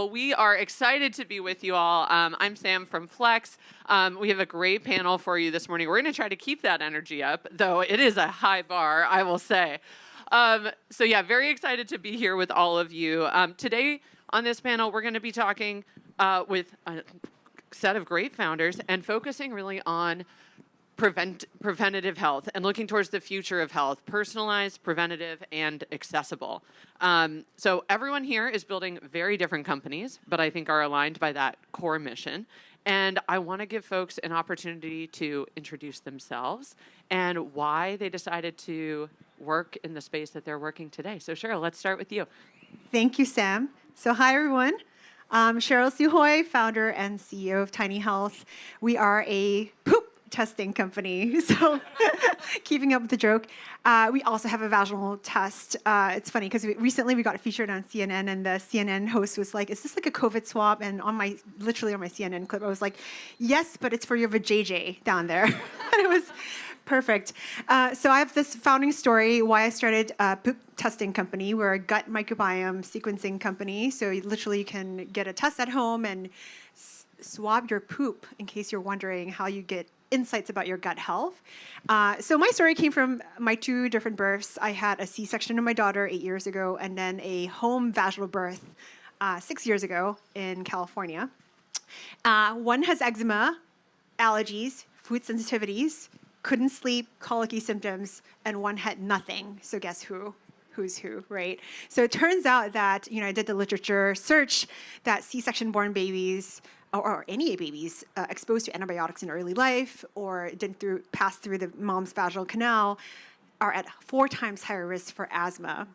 Well, we are excited to be with you all. I'm Sam from Flex. We have a great panel for you this morning. We're going to try to keep that energy up, though it is a high bar, I will say. Very excited to be here with all of you. Today on this panel, we're going to be talking with a set of great founders and focusing really on preventative health and looking towards the future of health, personalized, preventative, and accessible. So everyone here is building very different companies, but I think are aligned by that core mission. And I want to give folks an opportunity to introduce themselves and why they decided to work in the space that they're working today. So Cheryl, let's start with you. Thank you, Sam. So hi, everyone. I'm Cheryl Suhoy, founder and CEO of Tiny Health. We are a poop testing company, so keeping up with the joke. We also have a vaginal test. It's funny because recently we got featured on CNN, and the CNN host was like, "Is this like a COVID swab?" And literally on my CNN clip, I was like, "Yes, but it's for your vajayjay down there." And it was perfect. So I have this founding story why I started a poop testing company. We're a gut microbiome sequencing company. So you can get a test at home and swab your poop in case you're wondering how you get insights about your gut health. So my story came from my two different births. I had a C-section of my daughter 8 years ago, and then a home vaginal birth 6 years ago in California. One has eczema, allergies, food sensitivities, couldn't sleep, colicky symptoms, and one had nothing. So guess who's who, right? So it turns out that, I did the literature search that C-section born babies or any babies exposed to antibiotics in early life or didn't pass through the mom's vaginal canal are at 4 times higher risk for asthma,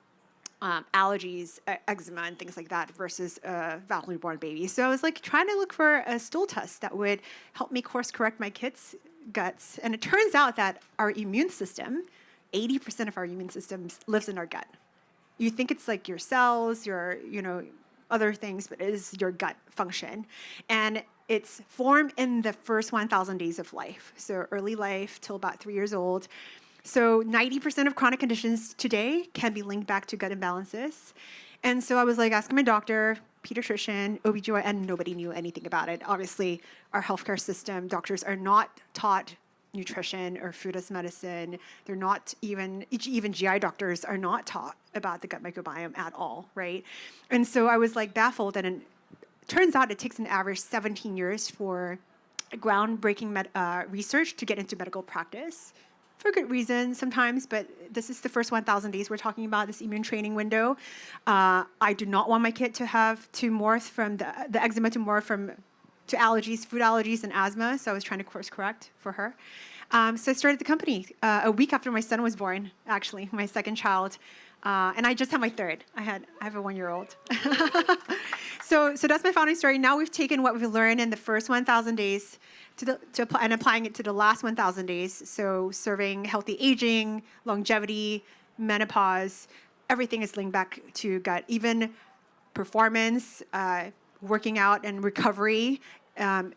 allergies, eczema, and things like that versus vaginally born babies. So I was like trying to look for a stool test that would help me course correct my kids' guts. And it turns out that our immune system, 80% of our immune system lives in our gut. You think it's like your cells, your, other things, but it is your gut function. And it's formed in the first 1,000 days of life. So early life till about 3 years old. So 90% of chronic conditions today can be linked back to gut imbalances. And so I was like asking my doctor, pediatrician, OBGYN, and nobody knew anything about it. Obviously, our healthcare system, doctors are not taught nutrition or food as medicine. They're not even GI doctors are not taught about the gut microbiome at all, right? And so I was like baffled, and it turns out it takes an average 17 years for groundbreaking research to get into medical practice. For good reason sometimes, but this is the first 1,000 days we're talking about, this immune training window. I do not want my kid to morph from the eczema to morph to allergies, food allergies, and asthma. So I was trying to course correct for her. So I started the company a week after my son was born, actually, my second child. And I just had my third. I have a 1-year-old. So that's my founding story. Now we've taken what we've learned in the first 1,000 days and applying it to the last 1,000 days. So serving healthy aging, longevity, menopause, everything is linked back to gut. Even performance, working out and recovery, a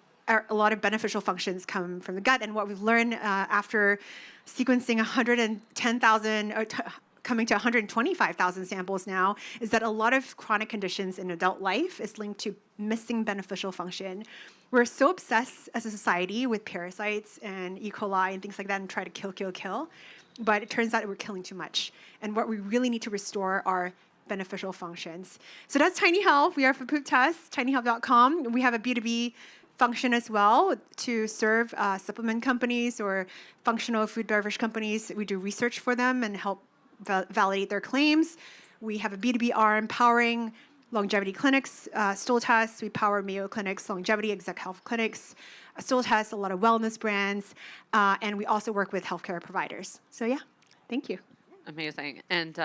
lot of beneficial functions come from the gut. And what we've learned after sequencing 110,000, coming to 125,000 samples now, is that a lot of chronic conditions in adult life is linked to missing beneficial function. We're so obsessed as a society with parasites and E. coli and things like that and try to kill. But it turns out we're killing too much. And what we really need to restore are beneficial functions. So that's Tiny Health. We are for poop tests, tinyhealth.com. We have a B2B function as well to serve supplement companies or functional food beverage companies. We do research for them and help validate their claims. We have a B2B arm powering longevity clinics, stool tests. We power Mayo Clinic's longevity, exec health clinics, stool tests, a lot of wellness brands, and we also work with healthcare providers. So yeah, thank you. Amazing. And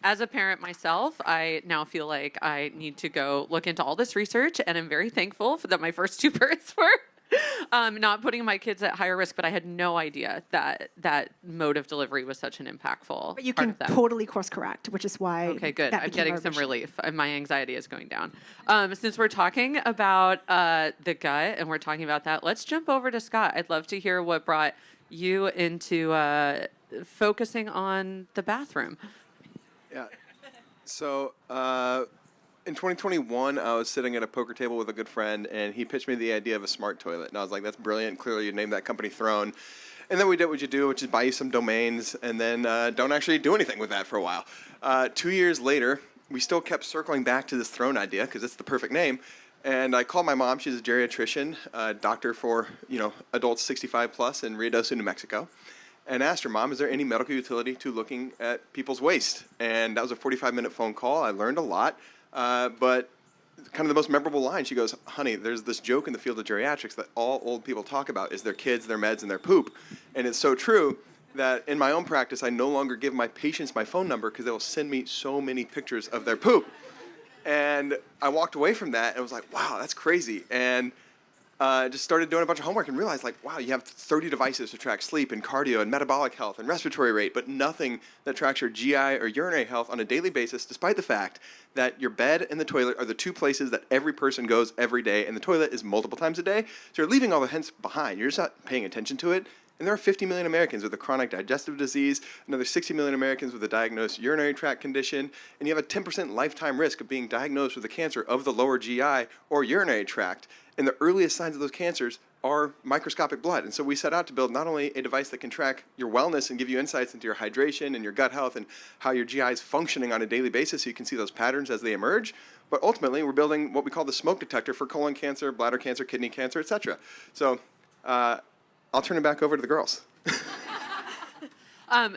as a parent myself, I now feel like I need to go look into all this research, and I'm very thankful that my first 2 births were not putting my kids at higher risk, but I had no idea that mode of delivery was such an impactful. But you can totally course correct, which is why. Okay, good. I'm getting some relief. My anxiety is going down. Since we're talking about the gut and we're talking about that, let's jump over to Scott. I'd love to hear what brought you into focusing on the bathroom. Yeah. So In 2021, I was sitting at a poker table with a good friend, and he pitched me the idea of a smart toilet. And I was like, that's brilliant. Clearly, you named that company Throne. And then we did what you do, which is buy you some domains, and then don't actually do anything with that for a while. 2 years later, we still kept circling back to this Throne idea, because it's the perfect name. And I called my mom. She's a geriatrician, doctor for adults 65 plus in Ruidoso, New Mexico, and asked her, Mom, is there any medical utility to looking at people's waste? And that was a 45-minute phone call. I learned a lot, but kind of the most memorable line, she goes, honey, there's this joke in the field of geriatrics that all old people talk about is their kids, their meds, and their poop. And it's so true that in my own practice, I no longer give my patients my phone number because they will send me so many pictures of their poop. And I walked away from that and was like, wow, that's crazy. And just started doing a bunch of homework and realized, like, wow, you have 30 devices to track sleep and cardio and metabolic health and respiratory rate, but nothing that tracks your GI or urinary health on a daily basis, despite the fact that your bed and the toilet are the two places that every person goes every day, and the toilet is multiple times a day. So you're leaving all the hints behind. You're just not paying attention to it. And there are 50 million Americans with a chronic digestive disease, another 60 million Americans with a diagnosed urinary tract condition, and you have a 10% lifetime risk of being diagnosed with a cancer of the lower GI or urinary tract. And the earliest signs of those cancers are microscopic blood. And so we set out to build not only a device that can track your wellness and give you insights into your hydration and your gut health and how your GI is functioning on a daily basis so you can see those patterns as they emerge, but ultimately we're building what we call the smoke detector for colon cancer, bladder cancer, kidney cancer, et cetera. So I'll turn it back over to the girls.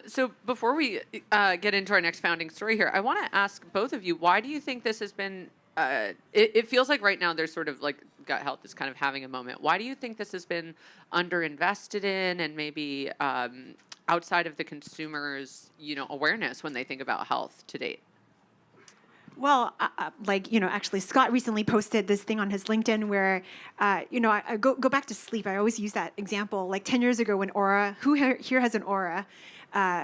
So before we get into our next founding story here, I want to ask both of you, why do you think this has been, it feels like right now there's sort of like gut health is kind of having a moment. Why do you think this has been underinvested in and maybe outside of the consumer's, awareness when they think about health to date? Well, actually, Scott recently posted this thing on his LinkedIn where, I go back to sleep. I always use that example. Like 10 years ago when Oura, who here has an Oura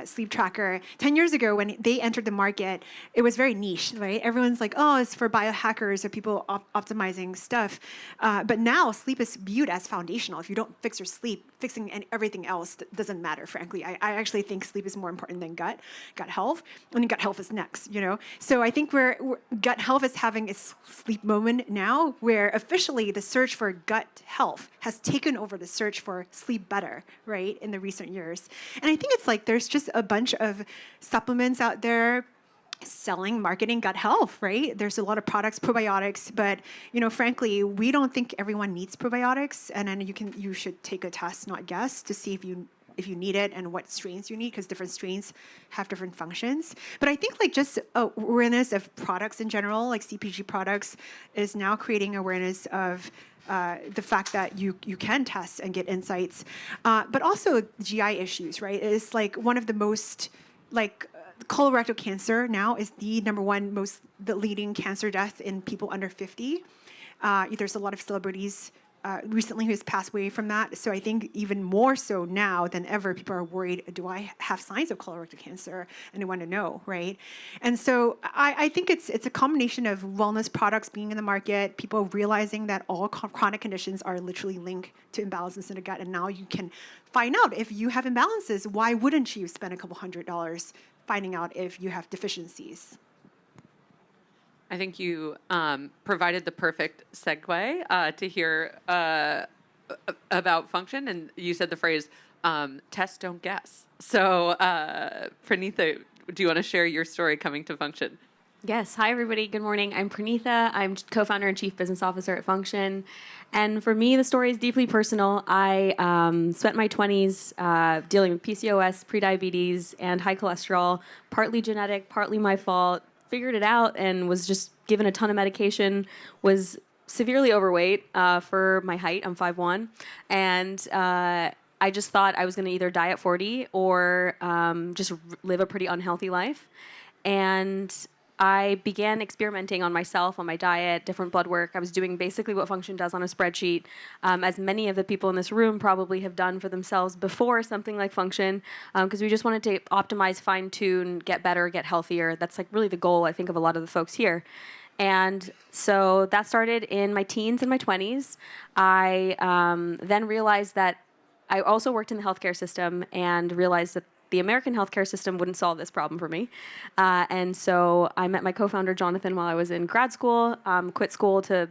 sleep tracker? 10 years ago when they entered the market, it was very niche, right? Everyone's like, oh, it's for biohackers or people optimizing stuff. But now sleep is viewed as foundational. If you don't fix your sleep, fixing everything else doesn't matter, frankly. I actually think sleep is more important than gut health. And gut health is next, So I think gut health is having its sleep moment now, where officially the search for gut health has taken over the search for sleep better, right, in the recent years. And I think it's like there's just a bunch of supplements out there marketing gut health, right? There's a lot of products, probiotics, but frankly, we don't think everyone needs probiotics. And then you should take a test, not guess, to see if you need it and what strains you need, because different strains have different functions. But I think like just awareness of products in general, like CPG products, is now creating awareness of the fact that you can test and get insights, but also GI issues, right? It's like one of the most colorectal cancer now is the the leading cancer death in people under 50. There's a lot of celebrities recently who has passed away from that. So I think even more so now than ever, people are worried, do I have signs of colorectal cancer? And they want to know, right? And so I think it's a combination of wellness products being in the market, people realizing that all chronic conditions are literally linked to imbalances in the gut. And now you can find out if you have imbalances. Why wouldn't you spend a couple $100 finding out if you have deficiencies? I think you provided the perfect segue to hear about function, and you said the phrase, test, don't guess. So, Pranitha, do you want to share your story coming to Function? Yes. Hi, everybody. Good morning. I'm Pranitha. I'm co-founder and chief business officer at Function. And for me, the story is deeply personal. I spent my 20s dealing with PCOS, prediabetes, and high cholesterol, partly genetic, partly my fault. Figured it out and was just given a ton of medication, was severely overweight for my height. I'm 5'1", and I just thought I was going to either die at 40 or just live a pretty unhealthy life. And I began experimenting on myself, on my diet, different blood work. I was doing basically what Function does on a spreadsheet, as many of the people in this room probably have done for themselves before something like Function, because we just wanted to optimize, fine-tune, get better, get healthier. That's like really the goal, I think, of a lot of the folks here. And so that started in my teens and my 20s. I then realized that I also worked in the healthcare system and realized that the American healthcare system wouldn't solve this problem for me. And so I met my co-founder, Jonathan, while I was in grad school, quit school to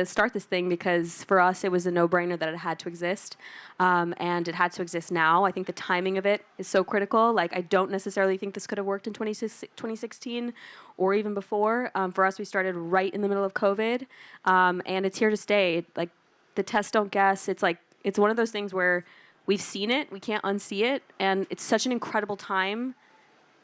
start this thing because for us it was a no-brainer that it had to exist, and it had to exist now. I think the timing of it is so critical. Like, I don't necessarily think this could have worked in 2016 or even before. For us, we started right in the middle of COVID, and it's here to stay. Like, the tests don't guess. It's like, it's one of those things where we've seen it, we can't unsee it, and it's such an incredible time.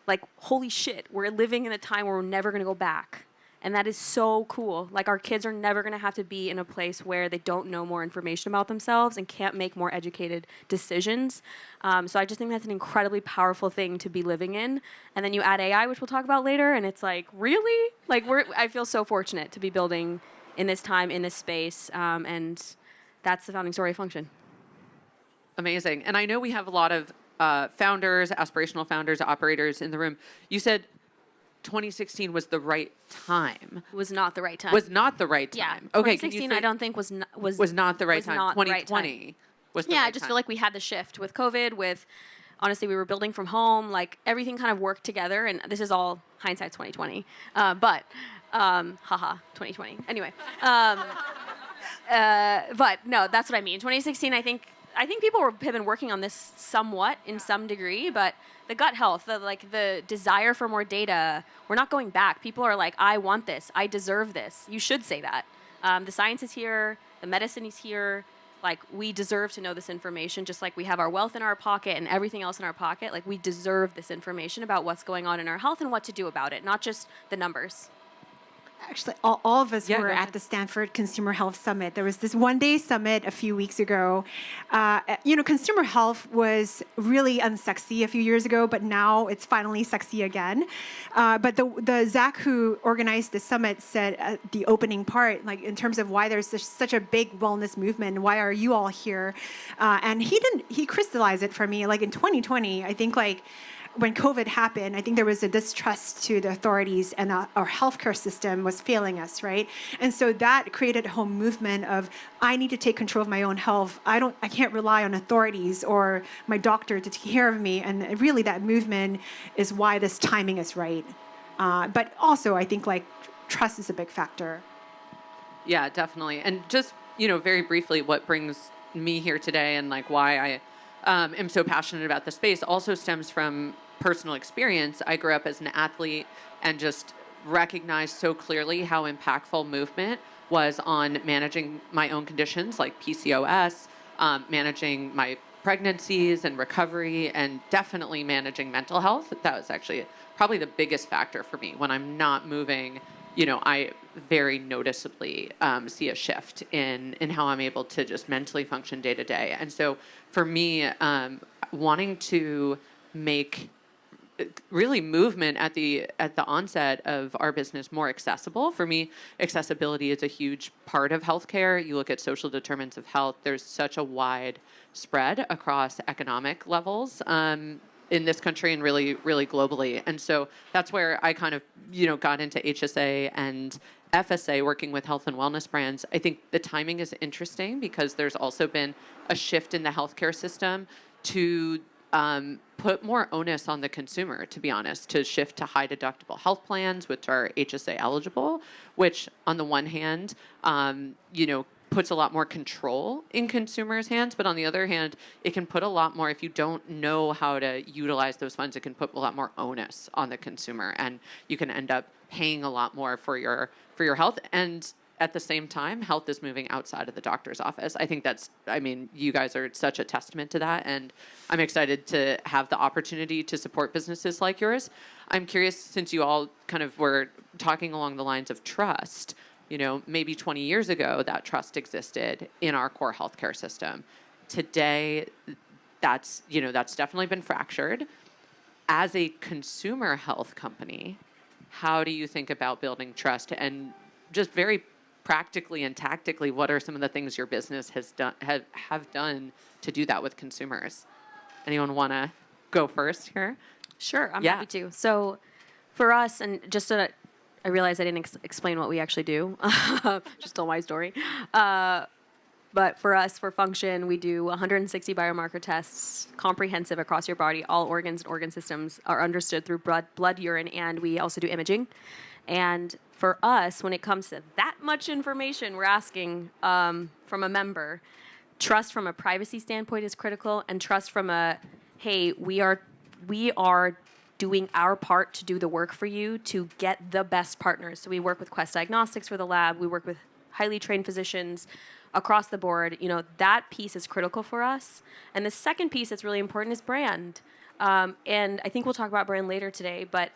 Like, holy shit, we're living in a time where we're never going to go back. And that is so cool. Like, our kids are never going to have to be in a place where they don't know more information about themselves and can't make more educated decisions. So I just think that's an incredibly powerful thing to be living in. And then you add AI, which we'll talk about later, and it's like, really? Like, I feel so fortunate to be building in this time, in this space, and that's the founding story of Function. Amazing. And I know we have a lot of founders, aspirational founders, operators in the room. You said 2016 was the right time. Was not the right time. Was not the right Yeah. time. Okay. 2016, I don't think was not the right was time. not the right 2020 was the Yeah, right I just time. feel like we had the shift with COVID, with honestly, we were building from home, like everything kind of worked together, and this is all hindsight 2020. Haha, 2020. Anyway, but no, that's what I mean. 2016, I think people have been working on this somewhat in some degree, but the gut health, the desire for more data, we're not going back. People are like, I want this, I deserve this. You should say that. The science is here, the medicine is here. Like, we deserve to know this information, just like we have our wealth in our pocket and everything else in our pocket. Like, we deserve this information about what's going on in our health and what to do about it, not just the numbers. Actually, all of us Yeah, were go at ahead. the Stanford Consumer Health Summit. There was this one-day summit a few weeks ago. Consumer health was really unsexy a few years ago, but now it's finally sexy again. But the Zach who organized the summit said at the opening part, like in terms of why there's such a big wellness movement, why are you all here? And he crystallized it for me. Like in 2020, I think when COVID happened, I think there was a distrust to the authorities, and our healthcare system was failing us, right? And so that created a whole movement of, I need to take control of my own health. I can't rely on authorities or my doctor to take care of me. And really, that movement is why this timing is right. But also, I think trust is a big factor. Yeah, definitely. And just, very briefly, what brings me here today and why I am so passionate about the space also stems from personal experience. I grew up as an athlete and just recognized so clearly how impactful movement was on managing my own conditions like PCOS, managing my pregnancies and recovery, and definitely managing mental health. That was actually probably the biggest factor for me. When I'm not moving, I very noticeably see a shift in how I'm able to just mentally function day to day. And so for me, wanting to make really movement at the onset of our business more accessible. For me, accessibility is a huge part of healthcare. You look at social determinants of health, there's such a wide spread across economic levels in this country and really, really globally. And so that's where I kind of, got into HSA and FSA, working with health and wellness brands. I think the timing is interesting because there's also been a shift in the healthcare system to put more onus on the consumer, to be honest, to shift to high deductible health plans, which are HSA eligible, which on the one hand, puts a lot more control in consumers' hands. But on the other hand, it can put a lot more, if you don't know how to utilize those funds, it can put a lot more onus on the consumer. And you can end up paying a lot more for your health. And at the same time, health is moving outside of the doctor's office. I think you guys are such a testament to that. And I'm excited to have the opportunity to support businesses like yours. I'm curious, since you all kind of were talking along the lines of trust, maybe 20 years ago, that trust existed in our core healthcare system. Today, that's definitely been fractured. As a consumer health company, how do you think about building trust? And just very practically and tactically, what are some of the things your business has done have done to do that with consumers? Anyone want to go first here? Sure, I'm Yeah. happy to. So for us, and just so that I realize I didn't explain what we actually do, just told my story. But for us, for Function, we do 160 biomarker tests, comprehensive across your body. All organs and organ systems are understood through blood, urine, and we also do imaging. And for us, when it comes to that much information we're asking from a member, trust from a privacy standpoint is critical, and trust from a, hey, we are doing our part to do the work for you to get the best partners. So we work with Quest Diagnostics for the lab. We work with highly trained physicians across the board. You know, that piece is critical for us. And the second piece that's really important is brand. And I think we'll talk about brand later today, but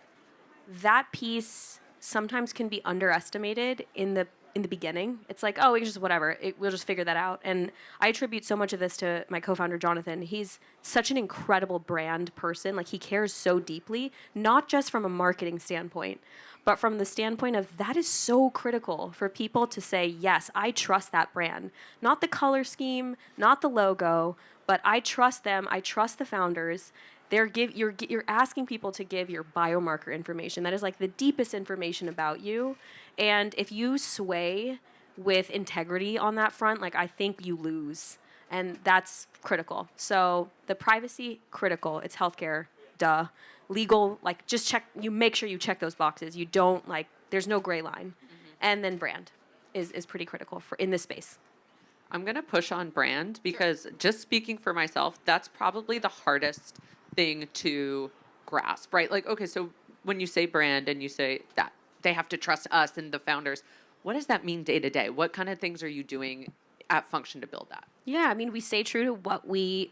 that piece sometimes can be underestimated in the beginning. It's like, oh, it's just whatever. We'll just figure that out. And I attribute so much of this to my co-founder, Jonathan. He's such an incredible brand person. Like, he cares so deeply, not just from a marketing standpoint, but from the standpoint of that is so critical for people to say, yes, I trust that brand. Not the color scheme, not the logo, but I trust them. I trust the founders. You're asking people to give your biomarker information. That is like the deepest information about you. And if you sway with integrity on that front, like, I think you lose. And that's critical. So the privacy, critical. It's healthcare, duh. Legal, like, just check, you make sure you check those boxes. You don't, like, there's no gray line. And then brand is pretty critical in this space. I'm going to push on brand because, just speaking for myself, that's probably the hardest thing to grasp, right? Like, okay, so when you say brand and you say that they have to trust us and the founders, what does that mean day to day? What kind of things are you doing at Function to build that? Yeah, I mean, we stay true to what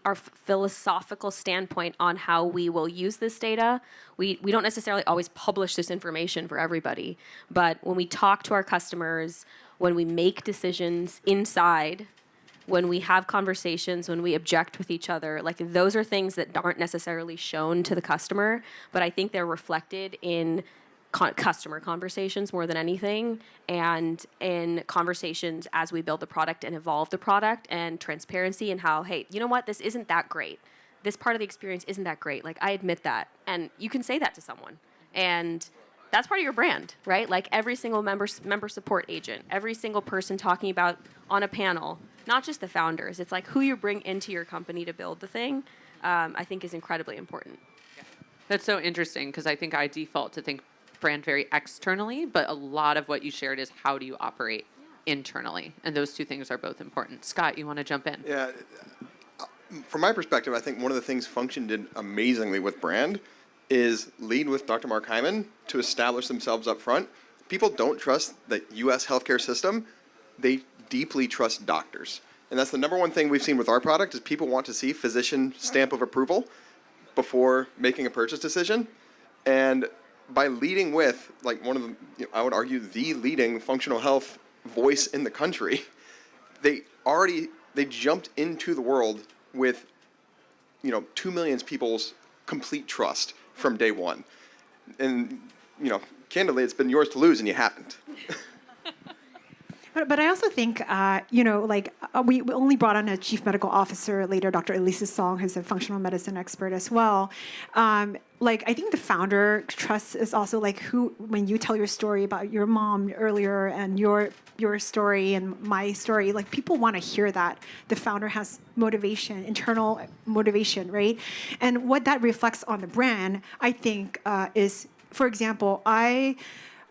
our philosophical standpoint on how we will use this data. We don't necessarily always publish this information for everybody, but when we talk to our customers, when we make decisions inside, when we have conversations, when we object with each other, like, those are things that aren't necessarily shown to the customer, but I think they're reflected in customer conversations more than anything, and in conversations as we build the product and evolve the product, and transparency, and how, hey, you know what, this isn't that great. This part of the experience isn't that great. Like, I admit that. And you can say that to someone. And that's part of your brand, right? Like, every single member support agent, every single person talking about on a panel, not just the founders. It's like who you bring into your company to build the thing, I think is incredibly important. That's so interesting because I think I default to think brand very externally, but a lot of what you shared is how do you operate internally, and those two things are both important. Scott, you want to jump in? Yeah. From my perspective, I think one of the things Function did amazingly with brand is lead with Dr. Mark Hyman to establish themselves up front. People don't trust the U.S. healthcare system. They deeply trust doctors. And that's the number one thing we've seen with our product is people want to see physician stamp of approval before making a purchase decision. And by leading with, like, one of the, I would argue, the leading functional health voice in the country, they jumped into the world with, 2 million people's complete trust from day one. And, candidly, it's been yours to lose and you haven't. But I also think, we only brought on a chief medical officer later, Dr. Elisa Song, who's a functional medicine expert as well. I think the founder trust is also like when you tell your story about your mom earlier and your story and my story, like, people want to hear that the founder has motivation, internal motivation, right? And what that reflects on the brand, I think, is, for example, I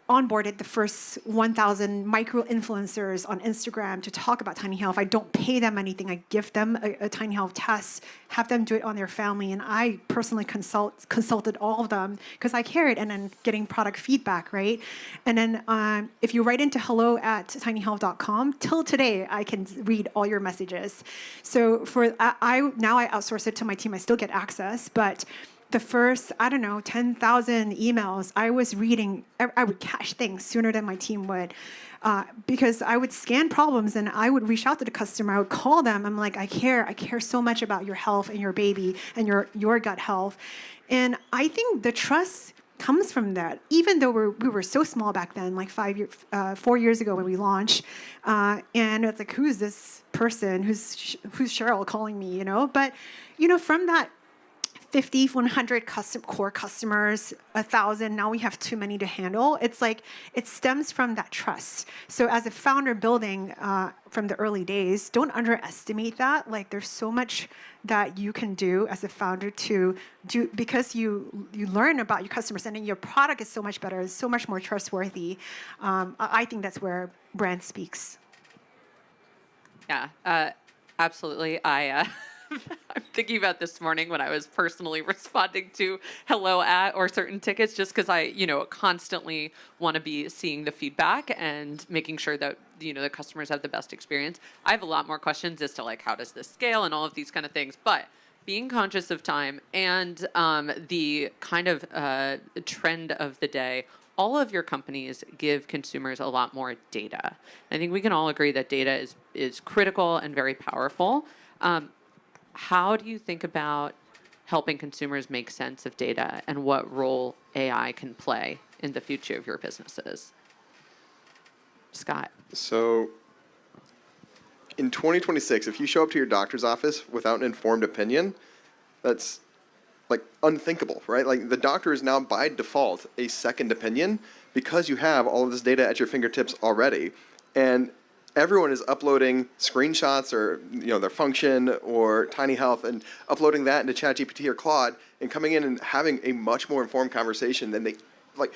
onboarded the first 1,000 micro-influencers on Instagram to talk about Tiny Health. I don't pay them anything. I give them a Tiny Health test, have them do it on their family, and I personally consulted all of them because I cared, and then getting product feedback, right? And then if you write into hello@tinyhealth.com, till today, I can read all your messages. So I outsource it to my team. I still get access, but the first, 10,000 emails I was reading, I would catch things sooner than my team would, because I would scan problems and I would reach out to the customer. I would call them. I'm like, I care so much about your health and your baby and your gut health. And I think the trust comes from that, even though we were so small back then, like 4 years ago when we launched. And it's like, who's this person? Who's Cheryl calling me, But, from that 50, 100 core customers, 1,000. Now we have too many to handle. It's like it stems from that trust. So as a founder building from the early days, don't underestimate that. Like there's so much that you can do as a founder to do because you learn about your customers and then your product is so much better, it's so much more trustworthy. I think that's where brand speaks. Yeah, absolutely. I'm thinking about this morning when I was personally responding to hello at or certain tickets, just because I, constantly want to be seeing the feedback and making sure that, the customers have the best experience. I have a lot more questions as to like, how does this scale and all of these kind of things, but being conscious of time and the kind of trend of the day, all of your companies give consumers a lot more data. I think we can all agree that data is critical and very powerful. How do you think about helping consumers make sense of data and what role AI can play in the future of your businesses? Scott. So in 2026, if you show up to your doctor's office without an informed opinion, that's like unthinkable, right? Like the doctor is now by default a second opinion because you have all of this data at your fingertips already. And everyone is uploading screenshots or their function or Tiny Health and uploading that into ChatGPT or Claude and coming in and having a much more informed conversation than they like.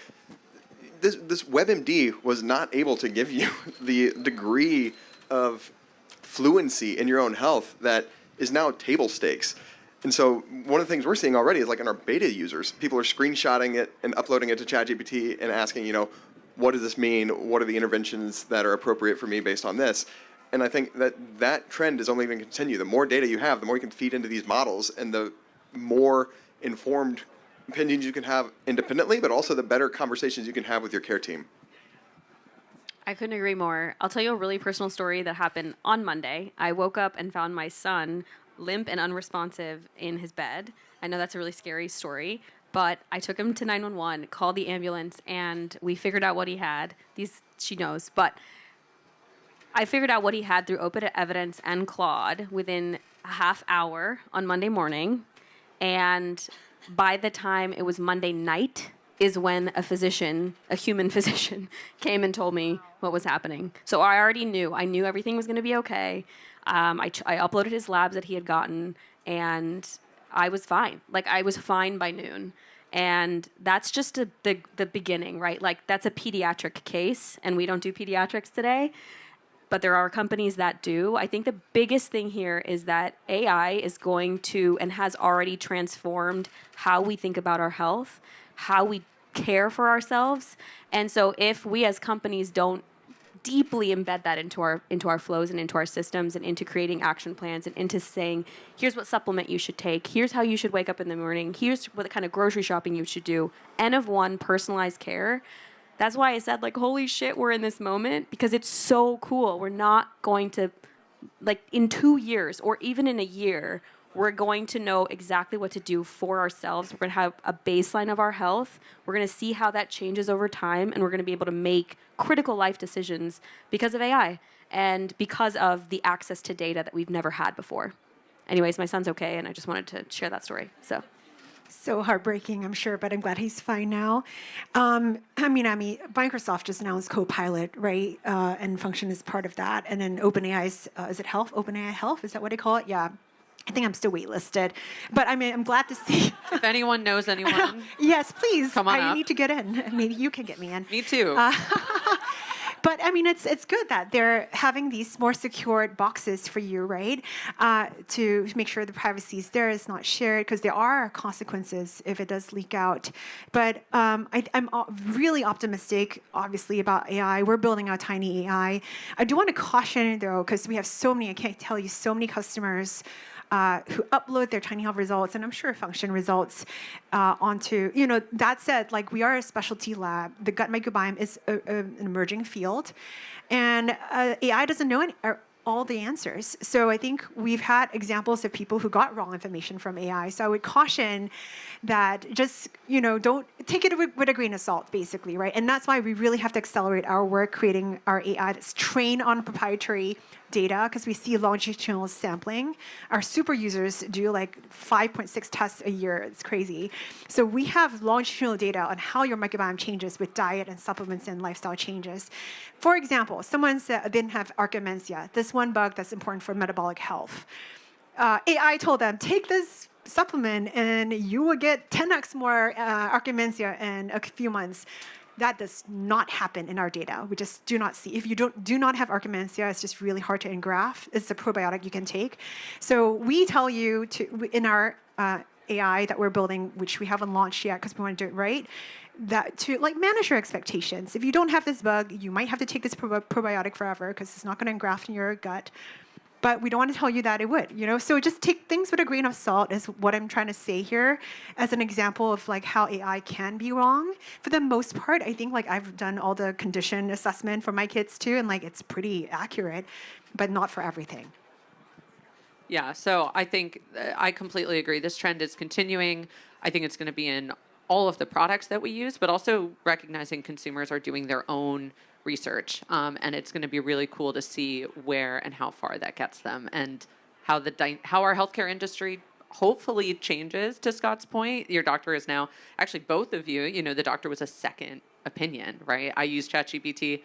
This WebMD was not able to give you the degree of fluency in your own health that is now table stakes. And so one of the things we're seeing already is like in our beta users, people are screenshotting it and uploading it to ChatGPT and asking, what does this mean? What are the interventions that are appropriate for me based on this? And I think that trend is only going to continue. The more data you have, the more you can feed into these models and the more informed opinions you can have independently, but also the better conversations you can have with your care team. I couldn't agree more. I'll tell you a really personal story that happened on Monday. I woke up and found my son limp and unresponsive in his bed. I know that's a really scary story, but I took him to 911, called the ambulance, and we figured out what he had. She knows, but I figured out what he had through Open Evidence and Claude within a half hour on Monday morning. And by the time it was Monday night is when a human physician, came and told me what was happening. So I already knew. I knew everything was going to be okay. I uploaded his labs that he had gotten, and I was fine. Like, I was fine by noon. And that's just the beginning, right? Like, that's a pediatric case, and we don't do pediatrics today. But there are companies that do. I think the biggest thing here is that AI is going to and has already transformed how we think about our health, how we care for ourselves. And so if we as companies don't deeply embed that into our flows and into our systems and into creating action plans and into saying, here's what supplement you should take, here's how you should wake up in the morning, here's what kind of grocery shopping you should do, N of one personalized care. That's why I said, like, holy shit, we're in this moment, because it's so cool. We're not going to, like, in 2 years or even in a year, we're going to know exactly what to do for ourselves. We're going to have a baseline of our health. We're going to see how that changes over time, and we're going to be able to make critical life decisions because of AI and because of the access to data that we've never had before. Anyways, my son's okay, and I just wanted to share that story. So heartbreaking, I'm sure, but I'm glad he's fine now. Microsoft just announced Copilot, right? And Function is part of that. And then OpenAI's, is it Health? OpenAI Health? Is that what they call it? Yeah. I think I'm still waitlisted. But I'm glad to see. If anyone knows anyone. Yes, please. Come on I up. need to get in. Maybe you can get me in. Me too. But it's good that they're having these more secured boxes for you, right? To make sure the privacy is there, it's not shared, because there are consequences if it does leak out. But I'm really optimistic, obviously, about AI. We're building out Tiny AI. I do want to caution, though, because we have so many, I can't tell you, so many customers who upload their Tiny Health results, and I'm sure Function results onto, that said, like, we are a specialty lab. The gut microbiome is an emerging field, and AI doesn't know all the answers. So I think we've had examples of people who got wrong information from AI. So I would caution that just, don't take it with a grain of salt, basically, right? And that's why we really have to accelerate our work, creating our AI that's trained on proprietary data because we see longitudinal sampling. Our super users do like 5.6 tests a year. It's crazy. So we have longitudinal data on how your microbiome changes with diet and supplements and lifestyle changes. For example, someone said didn't have Archimensea, this one bug that's important for metabolic health. AI told them, take this supplement and you will get 10x more Archimensea in a few months. That does not happen in our data. We just do not see. If you do not have Archimensea, it's just really hard to engraft. It's a probiotic you can take. So we tell you in our AI that we're building, which we haven't launched yet because we want to do it right, that to like manage your expectations. If you don't have this bug, you might have to take this probiotic forever because it's not going to engraft in your gut. But we don't want to tell you that it would, So just take things with a grain of salt is what I'm trying to say here as an example of like how AI can be wrong. For the most part, I think like I've done all the condition assessment for my kids too, and like it's pretty accurate, but not for everything. Yeah, so I think I completely agree. This trend is continuing. I think it's going to be in all of the products that we use, but also recognizing consumers are doing their own research. And it's going to be really cool to see where and how far that gets them and how how our healthcare industry hopefully changes. To Scott's point, your doctor is now, actually both of you, the doctor was a second opinion, right? I use ChatGPT.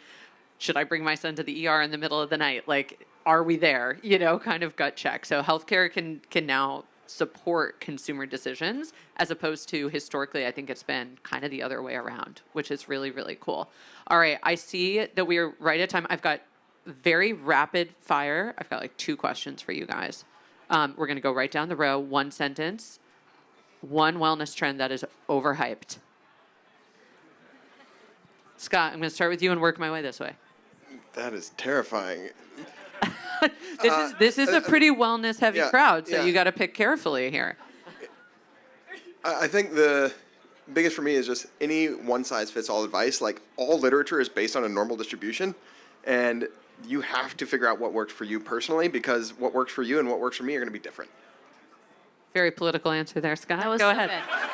Should I bring my son to the ER in the middle of the night? Like, are we there? Kind of gut check. So healthcare can now support consumer decisions as opposed to historically, I think it's been kind of the other way around, which is really, really cool. All right, I see that we are right at time. I've got very rapid fire. I've got like 2 questions for you guys. We're going to go right down the row. 1 sentence. 1 wellness trend that is overhyped. Scott, I'm going to start with you and work my way this way. That is terrifying. This is a pretty wellness heavy crowd, so yeah. you got to pick carefully here. I think the biggest for me is just any one-size-fits-all advice. Like, all literature is based on a normal distribution, and you have to figure out what works for you personally, because what works for you and what works for me are going to be different. Very political answer there, Scott. That was Go so ahead. good.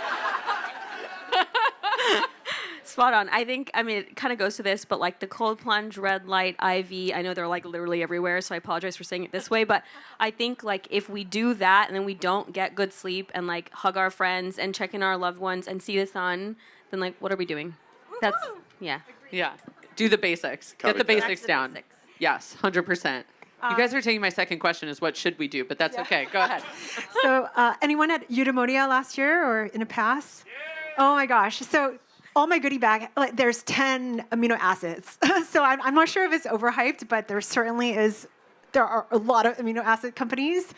Spot on. I think, it kind of goes to this, but like the cold plunge, red light, IV, I know they're like literally everywhere, so I apologize for saying it this way, but I think like if we do that and then we don't get good sleep and like hug our friends and check in our loved ones and see the sun, then like what are we doing? That's, yeah. Yeah. Do the basics. Get the Copycat. basics Back to the down. basics. Yes, 100%. You guys are taking my second question is what should we do, but that's okay. Go ahead. So anyone at Eudaimonia last year or in the past? Oh my gosh. So all my goodie bag, like there's 10 amino acids. So I'm not sure if it's overhyped, but there certainly is. There are a lot of amino acid companies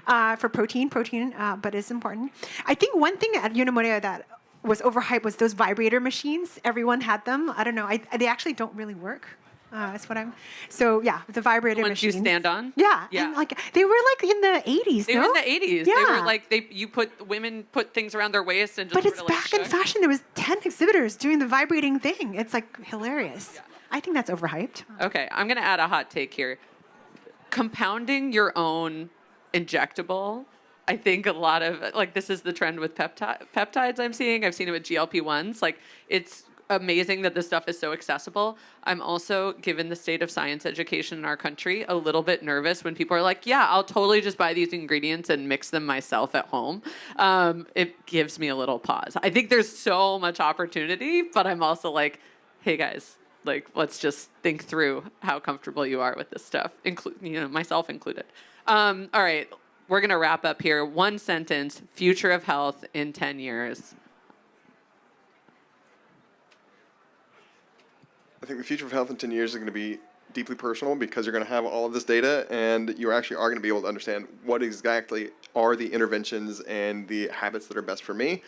for protein, but it's important. I think one thing at Eudaimonia that was overhyped was those vibrator machines. Everyone had them. I don't know. They actually don't really work. That's what I'm. So yeah, the vibrator Ones you machines. stand on? Yeah. Yeah. And like they were like in the 80s. They were in the 80s. Yeah. They were like women put things around their waist and just But it's sort of, like, back in shook. fashion. There was 10 exhibitors doing the vibrating thing. It's like hilarious. Yeah. I think that's overhyped. Okay, I'm going to add a hot take here. Compounding your own injectable, I think a lot of, like, this is the trend with peptides I'm seeing. I've seen it with GLP-1s. Like, it's amazing that this stuff is so accessible. I'm also, given the state of science education in our country, a little bit nervous when people are like, yeah, I'll totally just buy these ingredients and mix them myself at home. It gives me a little pause. I think there's so much opportunity, but I'm also like, hey guys, like, let's just think through how comfortable you are with this stuff, myself included. All right, we're going to wrap up here. 1 sentence, future of health in 10 years. I think the future of health in 10 years is going to be deeply personal, because you're going to have all of this data, and you actually are going to be able to understand what exactly are the interventions and the habits that are best for me.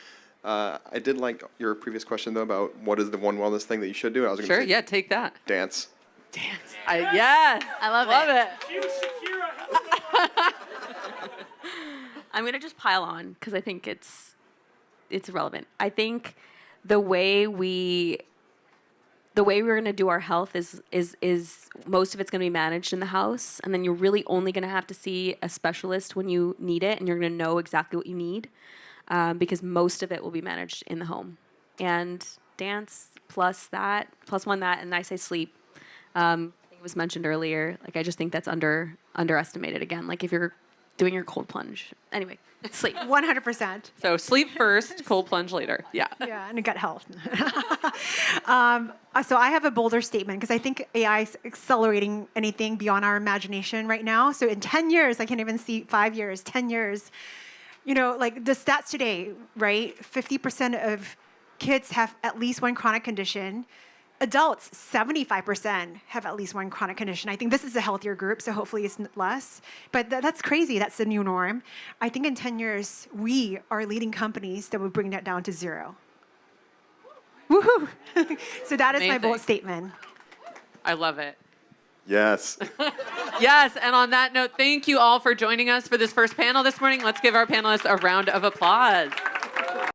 I did like your previous question, though, about what is the one wellness thing that you should do. I was going to Sure, say yeah, take that. dance. Dance. Yes. I love it. I'm gonna just pile on because I think it's relevant. I think the way we're gonna do our health is most of it's gonna be managed in the house, and then you're really only gonna have to see a specialist when you need it, and you're gonna know exactly what you need, because most of it will be managed in the home. And dance plus one that, and I say sleep. Think of was mentioned earlier. Like, I just think that's underestimated again. Like, if you're doing your cold plunge. Anyway, sleep. 100%. So sleep first, cold plunge later. Yeah. Yeah, and gut health. So I have a bolder statement because I think AI is accelerating anything beyond our imagination right now. So in 10 years, I can't even see 5 years, 10 years. You know, like the stats today, right? 50% of kids have at least one chronic condition. Adults, 75% have at least one chronic condition. I think this is a healthier group, so hopefully it's less. But that's crazy. That's the new norm. I think in 10 years, we are leading companies that will bring that down to zero. Woohoo! So that is my bold Amazing. statement. I love it. Yes. Yes, and on that note, thank you all for joining us for this first panel this morning. Let's give our panelists a round of applause.